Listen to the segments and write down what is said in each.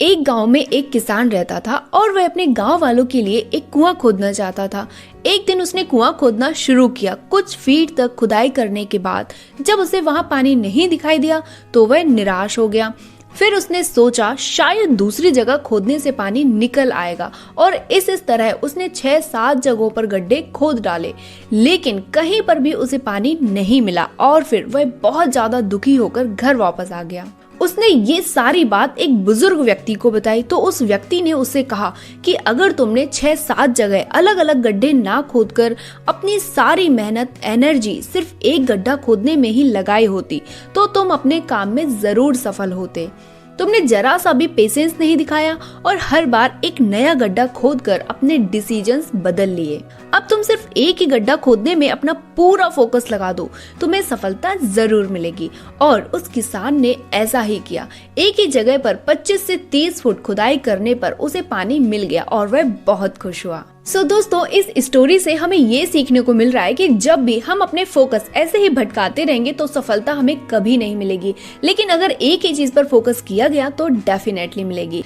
एक गांव में एक किसान रहता था और वह अपने गांव वालों के लिए एक कुआं खोदना चाहता था। एक दिन उसने कुआं खोदना शुरू किया। कुछ फीट तक खुदाई करने के बाद जब उसे वहां पानी नहीं दिखाई दिया तो वह निराश हो गया। फिर उसने सोचा शायद दूसरी जगह खोदने से पानी निकल आएगा और इस तरह उसने 6-7 जगहों पर गड्ढे खोद डाले, लेकिन कहीं पर भी उसे पानी नहीं मिला और फिर वह बहुत ज्यादा दुखी होकर घर वापस आ गया। उसने ये सारी बात एक बुजुर्ग व्यक्ति को बताई तो उस व्यक्ति ने उससे कहा कि अगर तुमने 6-7 जगह अलग अलग गड्ढे ना खोदकर अपनी सारी मेहनत एनर्जी सिर्फ एक गड्ढा खोदने में ही लगाई होती तो तुम अपने काम में जरूर सफल होते। तुमने जरा सा भी पेशेंस नहीं दिखाया और हर बार एक नया गड्ढा खोदकर अपने डिसीजंस बदल लिए। अब तुम सिर्फ एक ही गड्ढा खोदने में अपना पूरा फोकस लगा दो, तुम्हें सफलता जरूर मिलेगी। और उस किसान ने ऐसा ही किया। एक ही जगह पर 25 से 30 फुट खुदाई करने पर उसे पानी मिल गया और वह बहुत खुश हुआ। दोस्तों, इस स्टोरी से हमें ये सीखने को मिल रहा है कि जब भी हम अपने फोकस ऐसे ही भटकाते रहेंगे तो सफलता हमें कभी नहीं मिलेगी, लेकिन अगर एक ही चीज पर फोकस किया गया तो डेफिनेटली मिलेगी।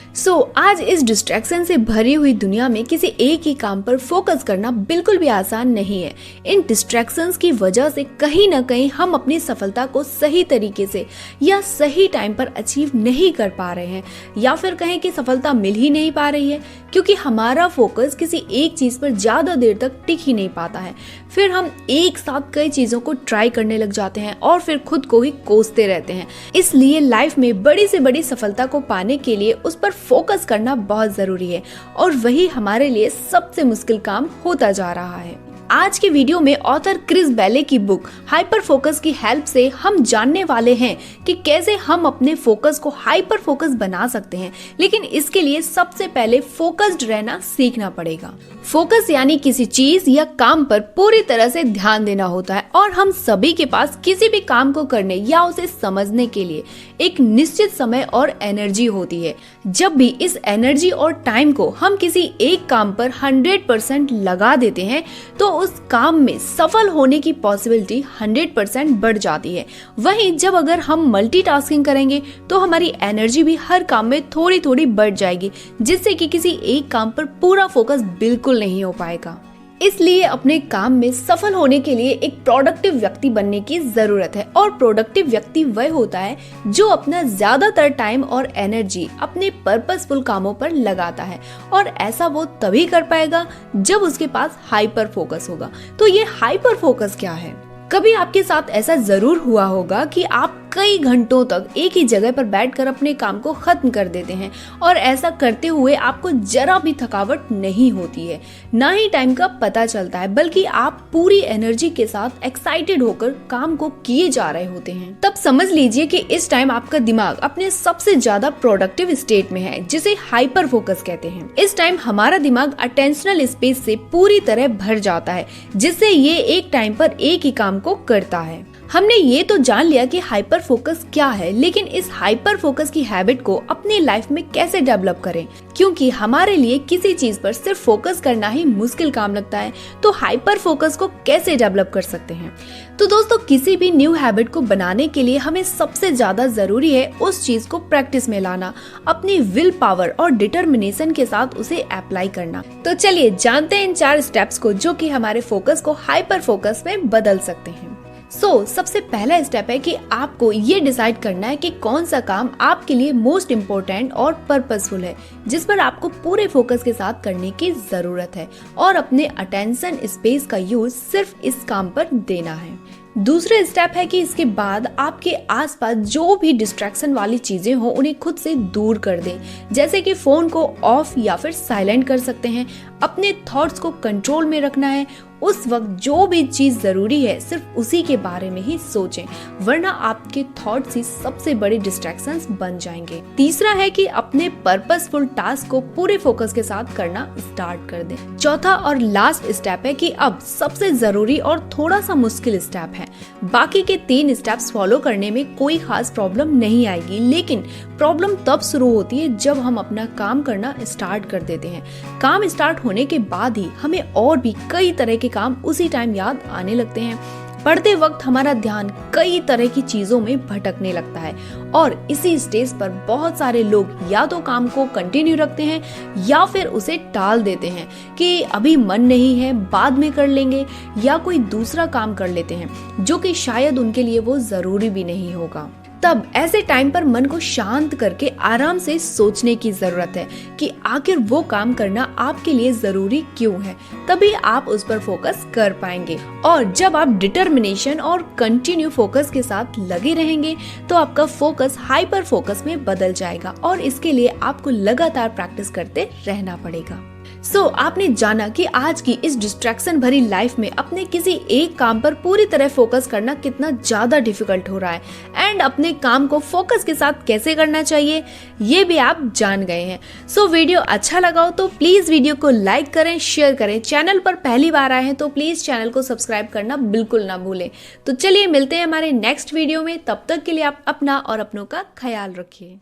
आज इस डिस्ट्रैक्शन से भरी हुई दुनिया में किसी एक ही काम पर फोकस करना बिल्कुल भी आसान नहीं है। इन डिस्ट्रैक्शंस की वजह से कहीं ना कहीं हम अपनी सफलता को सही तरीके से या सही टाइम पर अचीव नहीं कर पा रहे हैं, या फिर कहें कि सफलता मिल ही नहीं पा रही है क्योंकि हमारा फोकस किसी एक चीज पर ज्यादा देर तक टिक ही नहीं पाता है। फिर हम एक साथ कई चीजों को ट्राई करने लग जाते हैं और फिर खुद को ही कोसते रहते हैं। इसलिए लाइफ में बड़ी से बड़ी सफलता को पाने के लिए उस पर फोकस करना बहुत जरूरी है और वही हमारे लिए सबसे मुश्किल काम होता जा रहा है। आज के वीडियो में ऑथर क्रिस बेले की बुक हाइपर फोकस की हेल्प से हम जानने वाले हैं कि कैसे हम अपने फोकस को हाइपर फोकस बना सकते हैं, लेकिन इसके लिए सबसे पहले फोकस्ड रहना सीखना पड़ेगा। फोकस यानी किसी चीज या काम पर पूरी तरह से ध्यान देना होता है और हम सभी के पास किसी भी काम को करने या उसे समझने के लिए एक निश्चित समय और एनर्जी होती है। जब भी इस एनर्जी और टाइम को हम किसी एक काम पर 100% लगा देते हैं तो उस काम में सफल होने की पॉसिबिलिटी 100% बढ़ जाती है। वहीं जब अगर हम मल्टीटास्किंग करेंगे तो हमारी एनर्जी भी हर काम में थोड़ी थोड़ी बढ़ जाएगी, जिससे कि किसी एक काम पर पूरा फोकस बिल्कुल नहीं हो पाएगा। इसलिए अपने काम में सफल होने के लिए एक प्रोडक्टिव व्यक्ति बनने की जरूरत है और प्रोडक्टिव व्यक्ति वह होता है जो अपना ज्यादातर टाइम और एनर्जी अपने पर्पसफुल कामों पर लगाता है, और ऐसा वो तभी कर पाएगा जब उसके पास हाइपर फोकस होगा। तो ये हाइपर फोकस क्या है? कभी आपके साथ ऐसा जरूर हुआ होगा कि आप कई घंटों तक एक ही जगह पर बैठकर अपने काम को खत्म कर देते हैं और ऐसा करते हुए आपको जरा भी थकावट नहीं होती है, ना ही टाइम का पता चलता है, बल्कि आप पूरी एनर्जी के साथ एक्साइटेड होकर काम को किए जा रहे होते हैं। तब समझ लीजिए कि इस टाइम आपका दिमाग अपने सबसे ज्यादा प्रोडक्टिव स्टेट में है, जिसे हाइपर फोकस कहते हैं। इस टाइम हमारा दिमाग अटेंशनल स्पेस से पूरी तरह भर जाता है, जिससे ये एक टाइम पर एक ही काम को करता है। हमने ये तो जान लिया कि हाइपर फोकस क्या है, लेकिन इस हाइपर फोकस की हैबिट को अपनी लाइफ में कैसे डेवलप करें? क्योंकि हमारे लिए किसी चीज पर सिर्फ फोकस करना ही मुश्किल काम लगता है, तो हाइपर फोकस को कैसे डेवलप कर सकते हैं? तो दोस्तों, किसी भी न्यू हैबिट को बनाने के लिए हमें सबसे ज्यादा जरूरी है उस चीज को प्रैक्टिस में लाना, अपनी विल पावर और डिटर्मिनेशन के साथ उसे अप्लाई करना। तो चलिए जानते हैं इन 4 स्टेप्स को जो कि हमारे फोकस को हाइपर फोकस में बदल सकते हैं। सबसे पहला स्टेप है कि आपको ये डिसाइड करना है कि कौन सा काम आपके लिए मोस्ट इम्पोर्टेंट और पर्पसफुल है, जिस पर आपको पूरे फोकस के साथ करने की जरूरत है, और अपने अटेंशन स्पेस का यूज सिर्फ इस काम पर देना है। दूसरा स्टेप है कि इसके बाद आपके आसपास जो भी डिस्ट्रैक्शन वाली चीजें हो उन्हें खुद से दूर कर दें, जैसे कि फोन को ऑफ या फिर साइलेंट कर सकते हैं। अपने थॉट्स को कंट्रोल में रखना है। उस वक्त जो भी चीज जरूरी है सिर्फ उसी के बारे में ही सोचें, वरना आपके थॉट्स ही सबसे बड़े डिस्ट्रैक्शंस बन जाएंगे। तीसरा है कि अपने पर्पसफुल टास्क को पूरे फोकस के साथ करना स्टार्ट कर दें। चौथा और लास्ट स्टेप है कि अब सबसे जरूरी और थोड़ा सा मुश्किल स्टेप है। बाकी के 3 स्टेप्स फॉलो करने में कोई खास प्रॉब्लम नहीं आएगी, लेकिन प्रॉब्लम तब शुरू होती है जब हम अपना काम करना स्टार्ट कर देते हैं। काम स्टार्ट होने के बाद ही हमें और भी कई तरह के काम उसी टाइम याद आने लगते हैं। पढ़ते वक्त हमारा ध्यान कई तरह की चीजों में भटकने लगता है और इसी स्टेज पर बहुत सारे लोग या तो काम को कंटिन्यू रखते हैं या फिर उसे टाल देते हैं कि अभी मन नहीं है, बाद में कर लेंगे, या कोई दूसरा काम कर लेते हैं जो कि शायद उनके लिए वो जरूरी भी नहीं होगा। तब ऐसे टाइम पर मन को शांत करके आराम से सोचने की जरूरत है कि आखिर वो काम करना आपके लिए जरूरी क्यों है, तभी आप उस पर फोकस कर पाएंगे। और जब आप डिटर्मिनेशन और कंटिन्यू फोकस के साथ लगे रहेंगे तो आपका फोकस हाइपर फोकस में बदल जाएगा और इसके लिए आपको लगातार प्रैक्टिस करते रहना पड़ेगा। आपने जाना कि आज की इस डिस्ट्रैक्शन भरी लाइफ में अपने किसी एक काम पर पूरी तरह फोकस करना कितना ज्यादा डिफिकल्ट हो रहा है एंड अपने काम को फोकस के साथ कैसे करना चाहिए ये भी आप जान गए हैं। वीडियो अच्छा लगा हो तो प्लीज वीडियो को लाइक करें, शेयर करें। चैनल पर पहली बार आए हैं तो प्लीज चैनल को सब्सक्राइब करना बिल्कुल ना भूलें। तो चलिए मिलते हैं हमारे नेक्स्ट वीडियो में, तब तक के लिए आप अपना और अपनों का ख्याल रखिए।